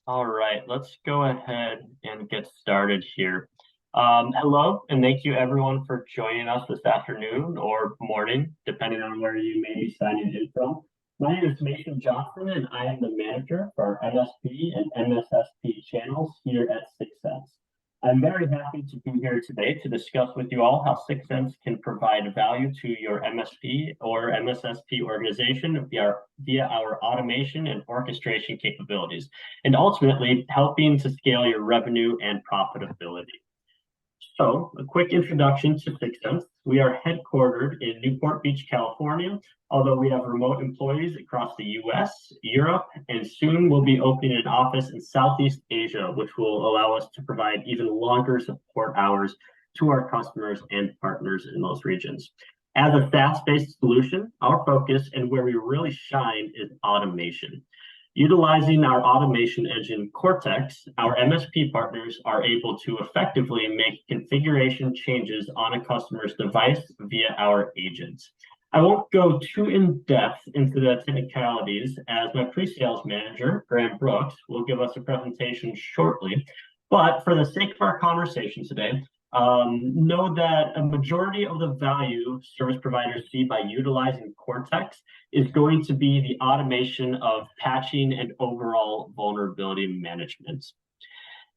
All right, let's go ahead and get started here. Hello, and thank you everyone for joining us this afternoon or morning, depending on where you may be signing in from. My name is Mason Johnson, and I am the manager for our MSP and MSSP channels here at Syxsense. I'm very happy to be here today to discuss with you all how Syxsense can provide value to your MSP or MSSP organization via our automation and orchestration capabilities, and ultimately helping to scale your revenue and profitability. So, a quick introduction to Syxsense. We are headquartered in Newport Beach, California, although we have remote employees across the US, Europe, and soon we'll be opening an office in Southeast Asia, which will allow us to provide even longer support hours to our customers and partners in those regions. As a SaaS-based solution, our focus and where we really shine is automation. Utilizing our automation engine Cortex, our MSP partners are able to effectively make configuration changes on a customer's device via our agents. I won't go too in-depth into the technicalities as my pre-sales manager, Graham Brooks, will give us a presentation shortly. But for the sake of our conversation today, know that a majority of the value service providers see by utilizing Cortex is going to be the automation of patching and overall vulnerability management.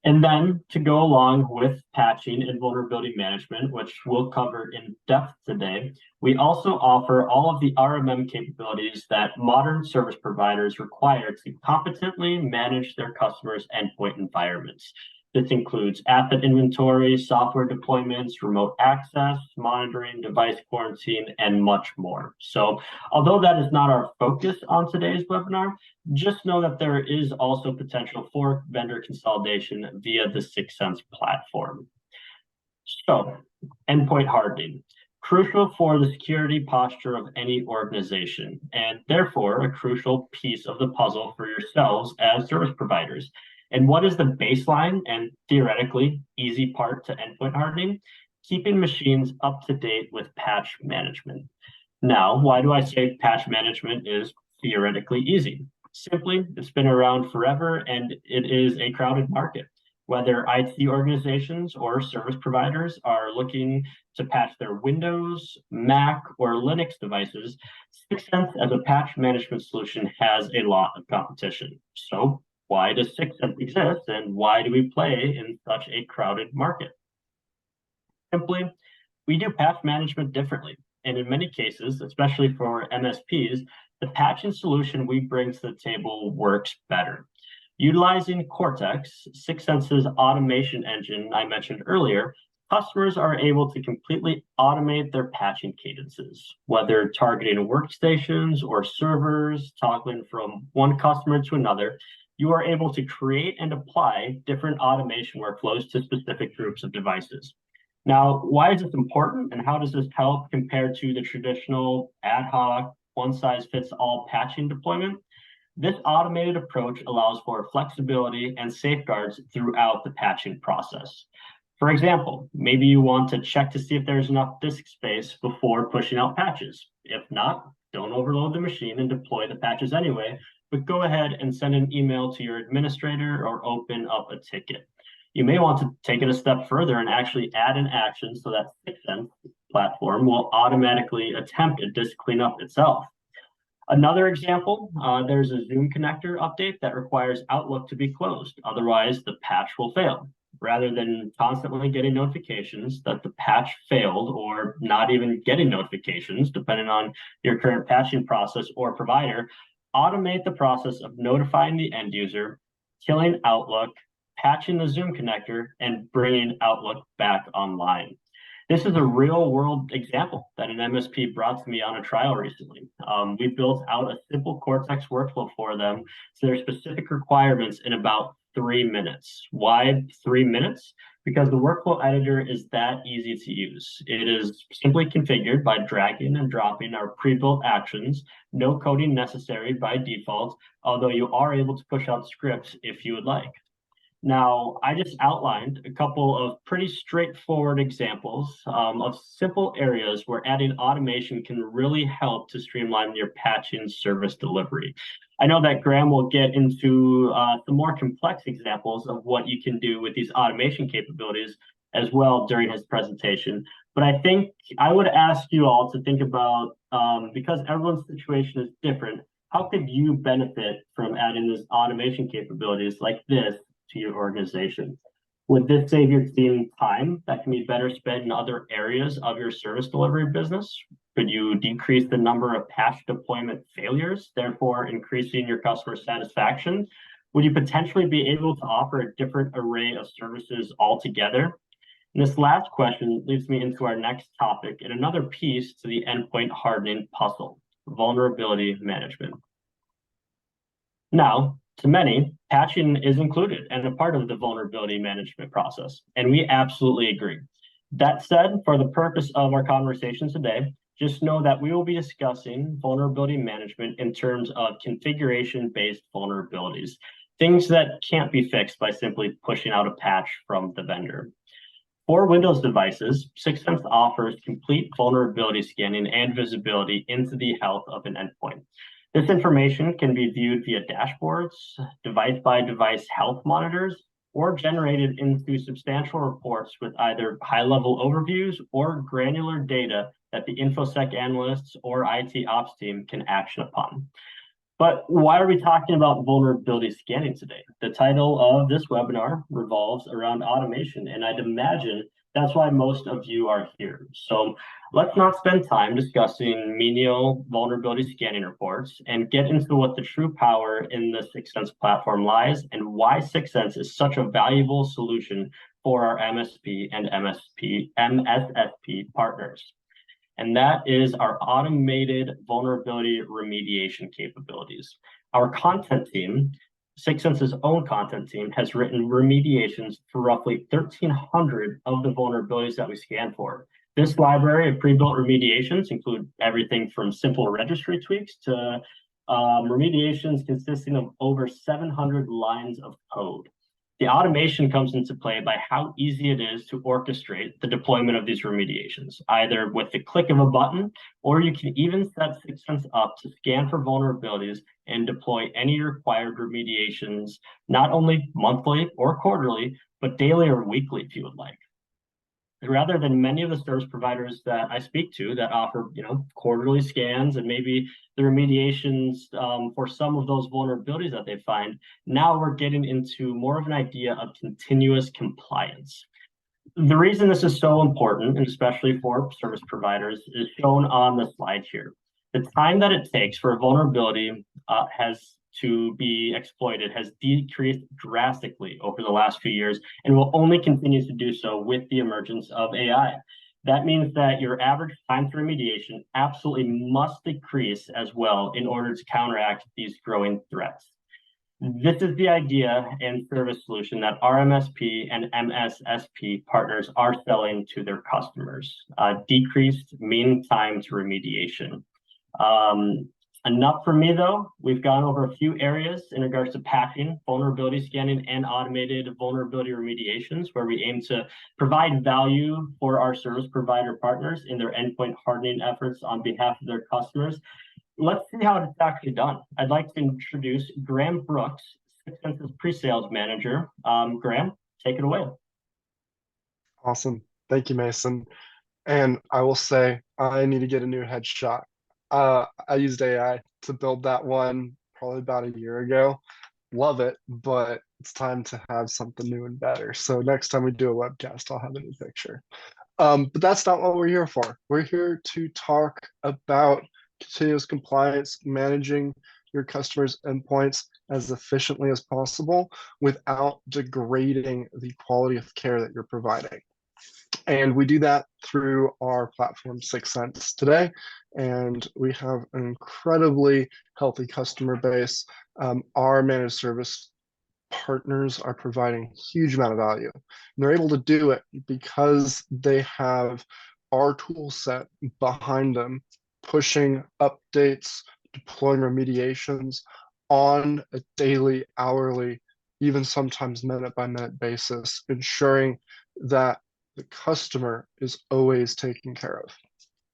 And then to go along with patching and vulnerability management, which we'll cover in depth today, we also offer all of the RMM capabilities that modern service providers require to competently manage their customers' endpoint environments. This includes asset inventory, software deployments, remote access, monitoring, device quarantine, and much more. So although that is not our focus on today's webinar, just know that there is also potential for vendor consolidation via the Syxsense platform. So, endpoint hardening. Crucial for the security posture of any organization, and therefore a crucial piece of the puzzle for yourselves as service providers. And what is the baseline and theoretically easy part to endpoint hardening? Keeping machines up to date with patch management. Now, why do I say patch management is theoretically easy? Simply, it's been around forever and it is a crowded market. Whether IT organizations or service providers are looking to patch their Windows, Mac, or Linux devices, Syxsense as a patch management solution has a lot of competition. So, why does Syxsense exist and why do we play in such a crowded market? Simply, we do patch management differently. And in many cases, especially for MSPs, the patching solution we bring to the table works better. Utilizing Cortex, Syxsense's automation engine I mentioned earlier, customers are able to completely automate their patching cadences, whether targeting workstations or servers, toggling from one customer to another. You are able to create and apply different automation workflows to specific groups of devices. Now, why is this important and how does this help compared to the traditional ad hoc, one-size-fits-all patching deployment? This automated approach allows for flexibility and safeguards throughout the patching process. For example, maybe you want to check to see if there's enough disk space before pushing out patches. If not, don't overload the machine and deploy the patches anyway, but go ahead and send an email to your administrator or open up a ticket. You may want to take it a step further and actually add an action so that Syxsense platform will automatically attempt a disk cleanup itself. Another example, there's a Zoom connector update that requires Outlook to be closed. Otherwise, the patch will fail. Rather than constantly getting notifications that the patch failed or not even getting notifications, depending on your current patching process or provider, automate the process of notifying the end user, killing Outlook, patching the Zoom connector, and bringing Outlook back online. This is a real world example that an MSP brought to me on a trial recently. We built out a simple Cortex workflow for them to their specific requirements in about 3 minutes. Why 3 minutes? Because the workflow editor is that easy to use. It is simply configured by dragging and dropping our pre-built actions, no coding necessary by default, although you are able to push out scripts if you would like. Now, I just outlined a couple of pretty straightforward examples of simple areas where adding automation can really help to streamline your patching service delivery. I know that Graham will get into some more complex examples of what you can do with these automation capabilities as well during his presentation. But I think I would ask you all to think about, because everyone's situation is different, how could you benefit from adding this automation capabilities like this to your organization? Would this save your team time that can be better spent in other areas of your service delivery business? Could you decrease the number of patch deployment failures, therefore increasing your customer satisfaction? Would you potentially be able to offer a different array of services altogether? And this last question leads me into our next topic and another piece to the endpoint hardening puzzle, vulnerability management. Now, to many, patching is included and a part of the vulnerability management process, and we absolutely agree. That said, for the purpose of our conversation today, just know that we will be discussing vulnerability management in terms of configuration-based vulnerabilities, things that can't be fixed by simply pushing out a patch from the vendor. For Windows devices, Syxsense offers complete vulnerability scanning and visibility into the health of an endpoint. This information can be viewed via dashboards, device-by-device health monitors, or generated into substantial reports with either high-level overviews or granular data that the InfoSec analysts or IT ops team can action upon. But why are we talking about vulnerability scanning today? The title of this webinar revolves around automation, and I'd imagine that's why most of you are here. So let's not spend time discussing menial vulnerability scanning reports and get into what the true power in the Syxsense platform lies and why Syxsense is such a valuable solution for our MSP and MSSP partners. And that is our automated vulnerability remediation capabilities. Our content team, Syxsense's own content team, has written remediations for roughly 1,300 of the vulnerabilities that we scan for. This library of pre-built remediations include everything from simple registry tweaks to remediations consisting of over 700 lines of code. The automation comes into play by how easy it is to orchestrate the deployment of these remediations, either with the click of a button, or you can even set Syxsense up to scan for vulnerabilities and deploy any required remediations, not only monthly or quarterly, but daily or weekly if you would like. Rather than many of the service providers that I speak to that offer, quarterly scans and maybe the remediations for some of those vulnerabilities that they find, now we're getting into more of an idea of continuous compliance. The reason this is so important, and especially for service providers, is shown on the slide here. The time that it takes for a vulnerability to be exploited has decreased drastically over the last few years and will only continue to do so with the emergence of AI. That means that your average time to remediation absolutely must decrease as well in order to counteract these growing threats. This is the idea and service solution that our MSP and MSSP partners are selling to their customers, decreased mean time to remediation. Enough for me, though. We've gone over a few areas in regards to patching, vulnerability scanning, and automated vulnerability remediations, where we aim to provide value for our service provider partners in their endpoint hardening efforts on behalf of their customers. Let's see how it's actually done. I'd like to introduce Graham Brooks, Syxsense's pre-sales manager. Graham, take it away. Awesome. Thank you, Mason. And I will say, I need to get a new headshot. I used AI to build that one probably about a year ago. Love it, but it's time to have something new and better. So next time we do a webcast, I'll have a new picture. But that's not what we're here for. We're here to talk about continuous compliance, managing your customers' endpoints as efficiently as possible without degrading the quality of care that you're providing. And we do that through our platform, Syxsense, today. And we have an incredibly healthy customer base. Our managed service partners are providing a huge amount of value. And they're able to do it because they have our tool set behind them, pushing updates, deploying remediations on a daily, hourly, even sometimes minute-by-minute basis, ensuring that the customer is always taken care of.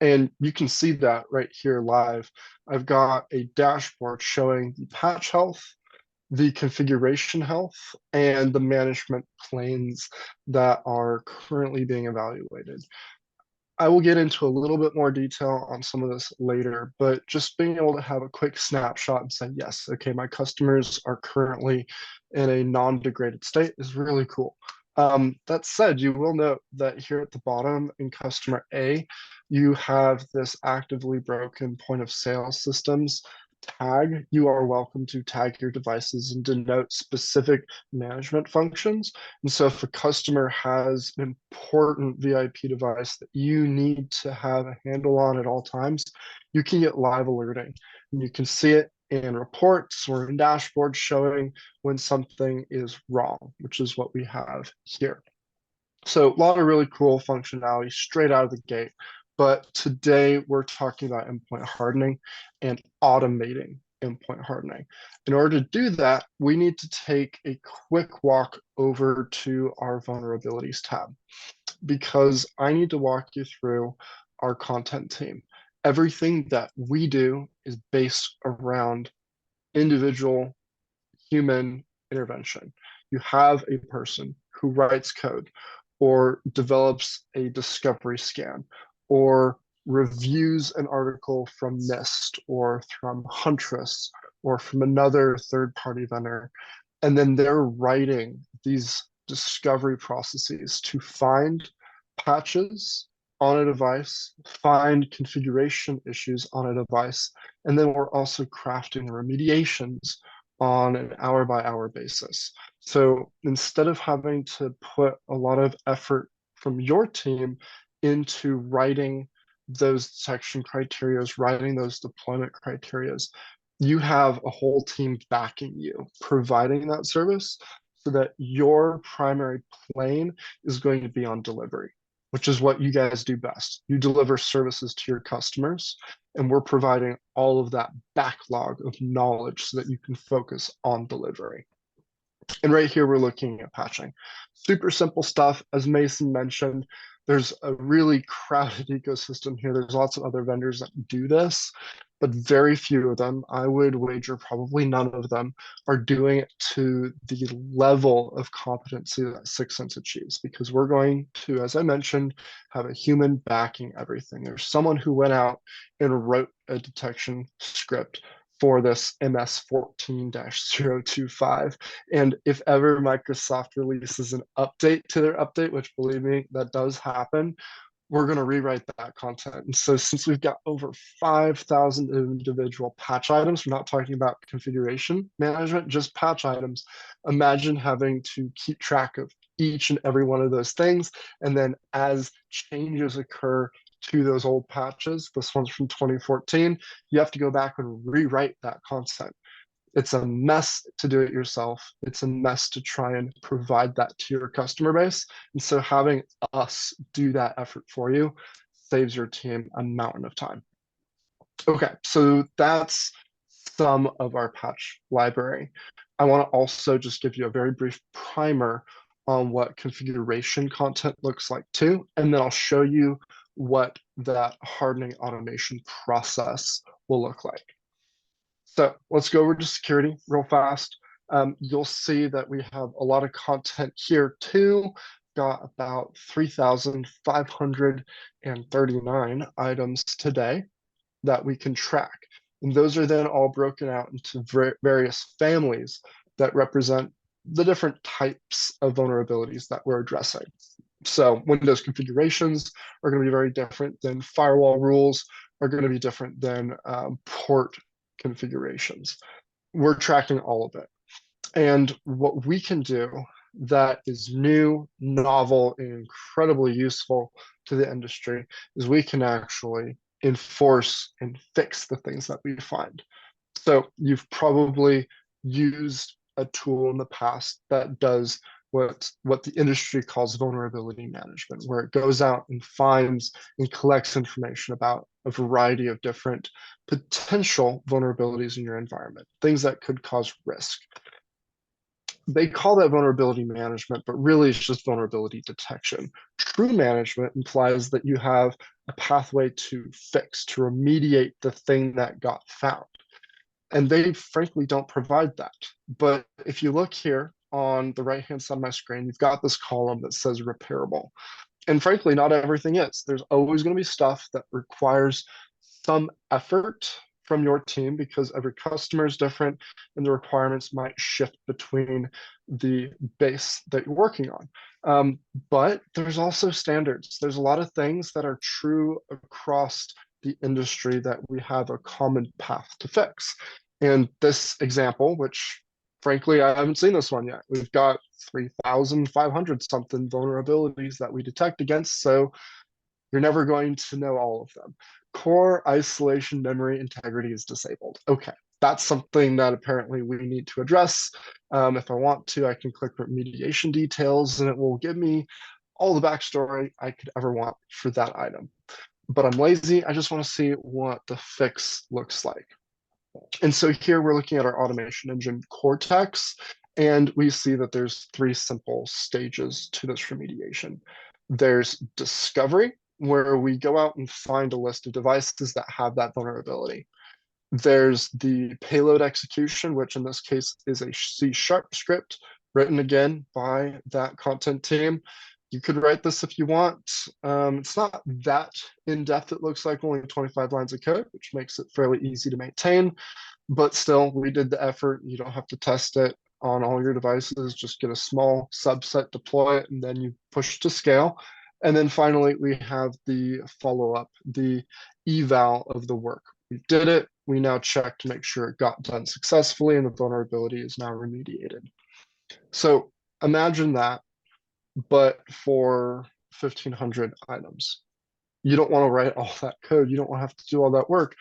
And you can see that right here live. I've got a dashboard showing the patch health, the configuration health, and the management planes that are currently being evaluated. I will get into a little bit more detail on some of this later, but just being able to have a quick snapshot and say, yes, okay, my customers are currently in a non-degraded state is really cool. That said, you will note that here at the bottom in customer A, you have this actively broken point of sale systems tag. You are welcome to tag your devices and denote specific management functions. And so if a customer has an important VIP device that you need to have a handle on at all times, you can get live alerting. And you can see it in reports or in dashboards showing when something is wrong, which is what we have here. So a lot of really cool functionality straight out of the gate. But today we're talking about endpoint hardening and automating endpoint hardening. In order to do that, we need to take a quick walk over to our vulnerabilities tab because I need to walk you through our content team. Everything that we do is based around individual human intervention. You have a person who writes code or develops a discovery scan or reviews an article from NIST or from Huntress or from another third-party vendor, and then they're writing these discovery processes to find patches on a device, find configuration issues on a device, and then we're also crafting remediations on an hour by hour basis. So instead of having to put a lot of effort from your team into writing those detection criterias, writing those deployment criterias, you have a whole team backing you, providing that service so that your primary plane is going to be on delivery, which is what you guys do best. You deliver services to your customers, and we're providing all of that backlog of knowledge so that you can focus on delivery. And right here, we're looking at patching. Super simple stuff. As Mason mentioned, there's a really crowded ecosystem here. There's lots of other vendors that do this, but very few of them, I would wager probably none of them, are doing it to the level of competency that Syxsense achieves, because we're going to, as I mentioned, have a human backing everything. There's someone who went out and wrote a detection script for this MS 14-025. And if ever Microsoft releases an update to their update, which believe me, that does happen, we're going to rewrite that content. And so since we've got over 5,000 individual patch items, we're not talking about configuration management, just patch items. Imagine having to keep track of each and every one of those things. And then as changes occur to those old patches, this one's from 2014, you have to go back and rewrite that content. It's a mess to do it yourself. It's a mess to try and provide that to your customer base. And so having us do that effort for you saves your team a mountain of time. Okay, so that's some of our patch library. I want to also just give you a very brief primer on what configuration content looks like too, and then I'll show you what that hardening automation process will look like. So let's go over to security real fast. You'll see that we have a lot of content here too. Got about 3,539 items today that we can track. And those are then all broken out into various families that represent the different types of vulnerabilities that we're addressing. So Windows configurations are going to be very different than firewall rules, are going to be different than port configurations. We're tracking all of it. And what we can do that is new, novel, and incredibly useful to the industry is we can actually enforce and fix the things that we find. So you've probably used a tool in the past that does what the industry calls vulnerability management, where it goes out and finds and collects information about a variety of different potential vulnerabilities in your environment, things that could cause risk. They call that vulnerability management, but really it's just vulnerability detection. True management implies that you have a pathway to fix, to remediate the thing that got found. And they frankly don't provide that. But if you look here on the right hand side of my screen, you've got this column that says repairable. And frankly, not everything is. There's always going to be stuff that requires some effort from your team because every customer is different and the requirements might shift between the base that you're working on. But there's also standards. There's a lot of things that are true across the industry that we have a common path to fix. And this example, which frankly, I haven't seen this one yet. We've got 3,500 something vulnerabilities that we detect against, so you're never going to know all of them. Core isolation memory integrity is disabled. Okay, that's something that apparently we need to address. If I want to, I can click remediation details and it will give me all the backstory I could ever want for that item. But I'm lazy. I just want to see what the fix looks like. And so here we're looking at our automation engine Cortex, and we see that there's three simple stages to this remediation. There's discovery, where we go out and find a list of devices that have that vulnerability. There's the payload execution, which in this case is a C# script written again by that content team. You could write this if you want. It's not that in depth. It looks like only 25 lines of code, which makes it fairly easy to maintain. But still, we did the effort. You don't have to test it on all your devices. Just get a small subset, deploy it, and then you push to scale. And then finally, we have the follow-up, the eval of the work. We did it. We now check to make sure it got done successfully and the vulnerability is now remediated. So imagine that, but for 1,500 items. You don't want to write all that code. You don't want to have to do all that work.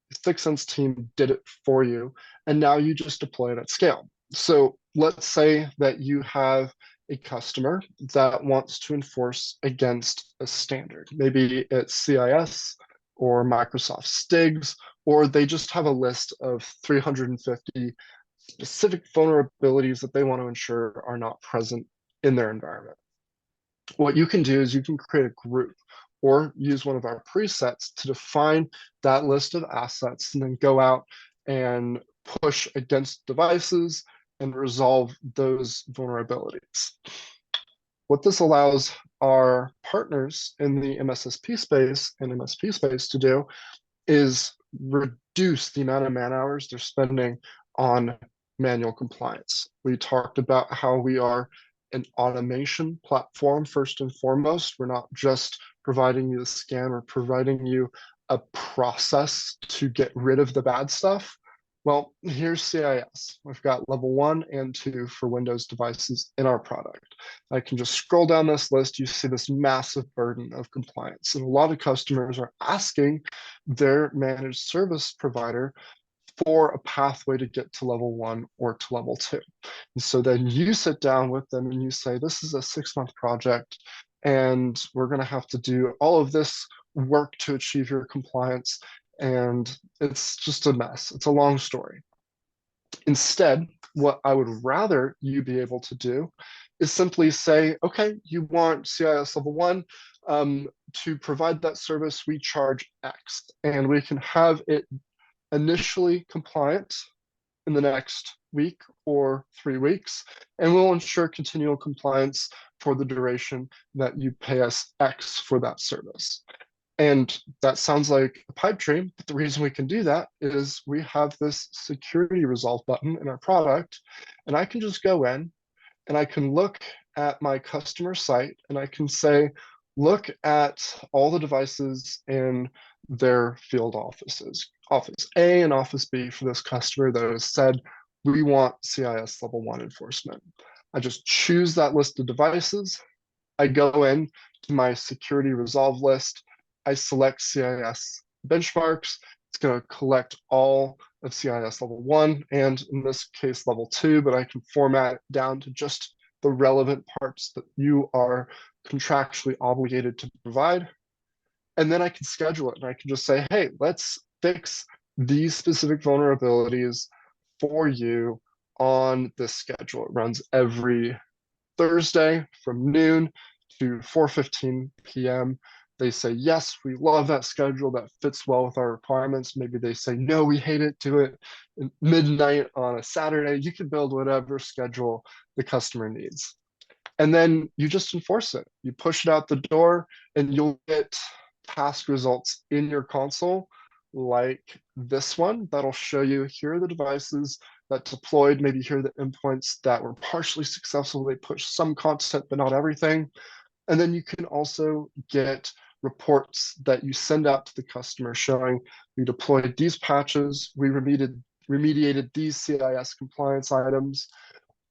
The Syxsense team did it for you, and now you just deploy it at scale. So let's say that you have a customer that wants to enforce against a standard. Maybe it's CIS or Microsoft STIGs, or they just have a list of 350 specific vulnerabilities that they want to ensure are not present in their environment. What you can do is you can create a group or use one of our presets to define that list of assets and then go out and push against devices and resolve those vulnerabilities. What this allows our partners in the MSSP space and MSP space to do is reduce the amount of man hours they're spending on manual compliance. We talked about how we are an automation platform first and foremost. We're not just providing you the scan, we're providing you a process to get rid of the bad stuff. Well, here's CIS. We've got level 1 and 2 for Windows devices in our product. I can just scroll down this list. You see this massive burden of compliance. And a lot of customers are asking their managed service provider for a pathway to get to level 1 or to level 2. And so then you sit down with them and you say, this is a 6-month project, and we're going to have to do all of this work to achieve your compliance. And it's just a mess. It's a long story. Instead, what I would rather you be able to do is simply say, okay, you want CIS level 1, to provide that service, we charge X, and we can have it initially compliant in the next week or 3 weeks, and we'll ensure continual compliance for the duration that you pay us X for that service. And that sounds like a pipe dream, but the reason we can do that is we have this security resolve button in our product, and I can just go in and I can look at my customer site and I can say, look at all the devices in their field offices, Office A and Office B for this customer that has said, we want CIS level 1 enforcement. I just choose that list of devices. I go in to my security resolve list. I select CIS benchmarks. It's going to collect all of CIS level 1 and in this case level 2, but I can format it down to just the relevant parts that you are contractually obligated to provide. And then I can schedule it and I can just say, hey, let's fix these specific vulnerabilities for you on this schedule. It runs every Thursday from noon to 4:15 p.m. They say, yes, we love that schedule. That fits well with our requirements. Maybe they say, no, we hate it. Do it at midnight on a Saturday. You can build whatever schedule the customer needs. And then you just enforce it. You push it out the door, and you'll get task results in your console like this one that'll show you here are the devices that deployed, maybe here are the endpoints that were partially successful. They pushed some content, but not everything. And then you can also get reports that you send out to the customer showing we deployed these patches, we remediated these CIS compliance items,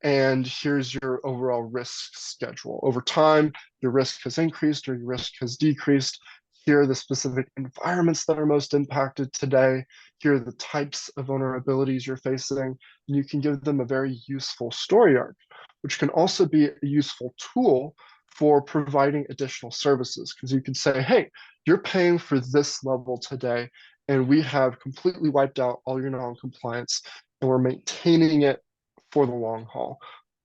and here's your overall risk schedule. Over time, your risk has increased or your risk has decreased. Here are the specific environments that are most impacted today. Here are the types of vulnerabilities you're facing. And you can give them a very useful story arc, which can also be a useful tool for providing additional services. Because you can say, hey, you're paying for this level today, and we have completely wiped out all your non-compliance, and we're maintaining it for the long haul.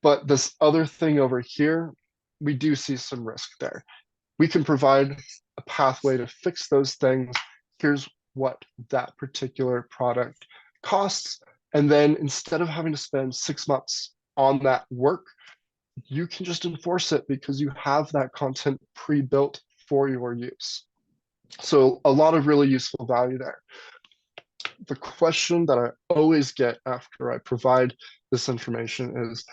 But this other thing over here, we do see some risk there. We can provide a pathway to fix those things. Here's what that particular product costs. And then instead of having to spend 6 months on that work, you can just enforce it because you have that content pre-built for your use. So a lot of really useful value there. The question that I always get after I provide this information is,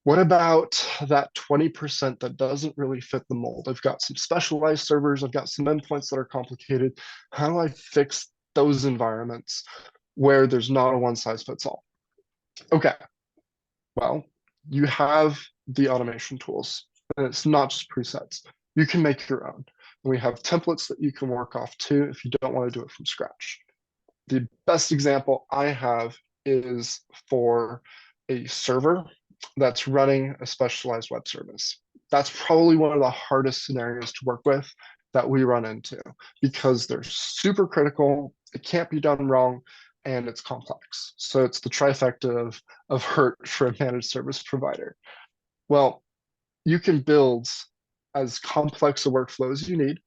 what about that 20% that doesn't really fit the mold? I've got some specialized servers, I've got some endpoints that are complicated. How do I fix those environments where there's not a one size fits all? Okay, well, you have the automation tools, and it's not just presets. You can make your own. And we have templates that you can work off too if you don't want to do it from scratch. The best example I have is for a server that's running a specialized web service. That's probably one of the hardest scenarios to work with that we run into because they're super critical, it can't be done wrong, and it's complex. So it's the trifecta of hurt for a managed service provider. Well, you can build as complex a workflow as you need,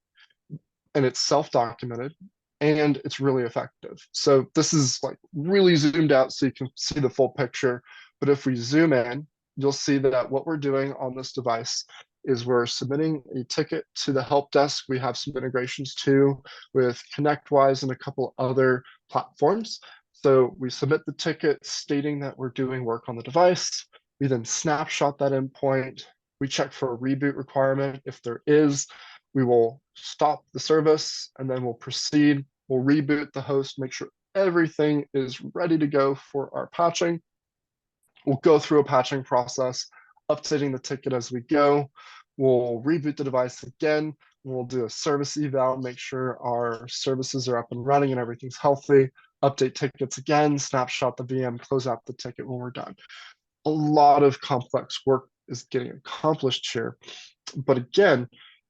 and it's self-documented, and it's really effective. So this is like really zoomed out so you can see the full picture. But if we zoom in, you'll see that what we're doing on this device is we're submitting a ticket to the help desk. We have some integrations too with ConnectWise and a couple other platforms. So we submit the ticket stating that we're doing work on the device. We then snapshot that endpoint. We check for a reboot requirement. If there is, we will stop the service and then we'll proceed. We'll reboot the host, make sure everything is ready to go for our patching. We'll go through a patching process, updating the ticket as we go. We'll reboot the device again. We'll do a service eval, make sure our services are up and running and everything's healthy. Update tickets again, snapshot the VM, close out the ticket when we're done. A lot of complex work is getting accomplished here. But again,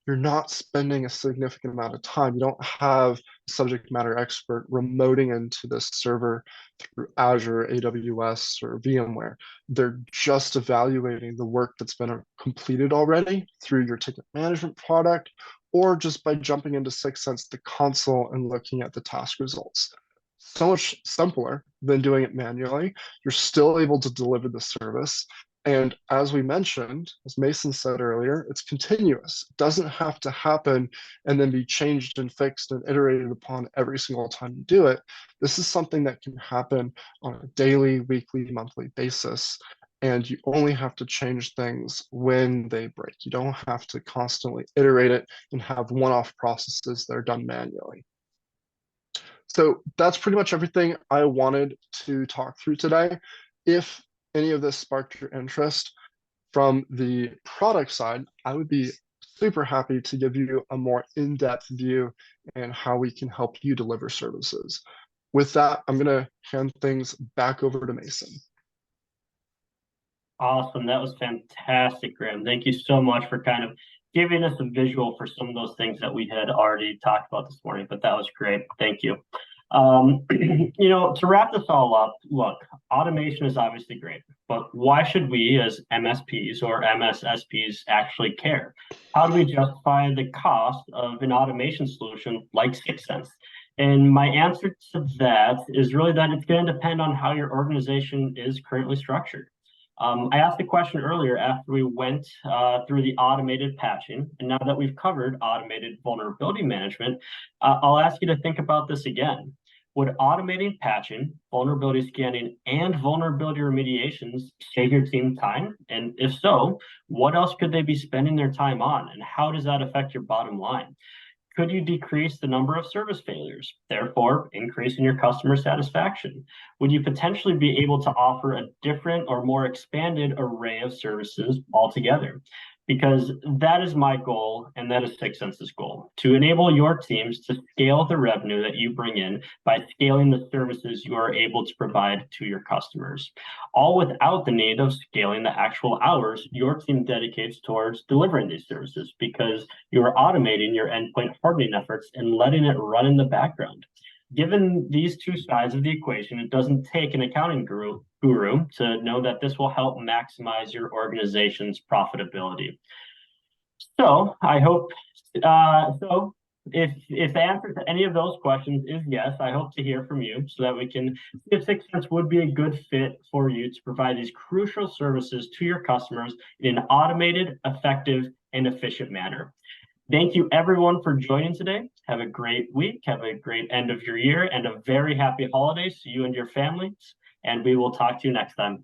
you're not spending a significant amount of time. You don't have a subject matter expert remoting into this server through Azure, AWS, or VMware. They're just evaluating the work that's been completed already through your ticket management product, or just by jumping into Syxsense, the console, and looking at the task results. So much simpler than doing it manually. You're still able to deliver the service. And as we mentioned, as Mason said earlier, it's continuous. It doesn't have to happen and then be changed and fixed and iterated upon every single time you do it. This is something that can happen on a daily, weekly, monthly basis. And you only have to change things when they break. You don't have to constantly iterate it and have one-off processes that are done manually. So that's pretty much everything I wanted to talk through today. If any of this sparked your interest from the product side, I would be super happy to give you a more in-depth view and how we can help you deliver services. With that, I'm going to hand things back over to Mason. Awesome. That was fantastic, Graham. Thank you so much for kind of giving us a visual for some of those things that we had already talked about this morning, but that was great. Thank you. To wrap this all up, look, automation is obviously great. but why should we as MSPs or MSSPs actually care? How do we justify the cost of an automation solution like Syxsense? And my answer to that is really that it's going to depend on how your organization is currently structured. I asked the question earlier after we went through the automated patching, and now that we've covered automated vulnerability management, I'll ask you to think about this again. Would automating patching, vulnerability scanning, and vulnerability remediations save your team time? And if so, what else could they be spending their time on? And how does that affect your bottom line? Could you decrease the number of service failures, therefore increasing your customer satisfaction? Would you potentially be able to offer a different or more expanded array of services altogether? Because that is my goal, and that is Syxsense's goal, to enable your teams to scale the revenue that you bring in by scaling the services you are able to provide to your customers, all without the need of scaling the actual hours your team dedicates towards delivering these services, because you are automating your endpoint hardening efforts and letting it run in the background. Given these two sides of the equation, it doesn't take an accounting guru to know that this will help maximize your organization's profitability. So I hope, if the answer to any of those questions is yes, I hope to hear from you so that we can see if Syxsense would be a good fit for you to provide these crucial services to your customers in an automated, effective, and efficient manner. Thank you everyone for joining today. Have a great week, have a great end of your year, and a very happy holidays to you and your families. And we will talk to you next time.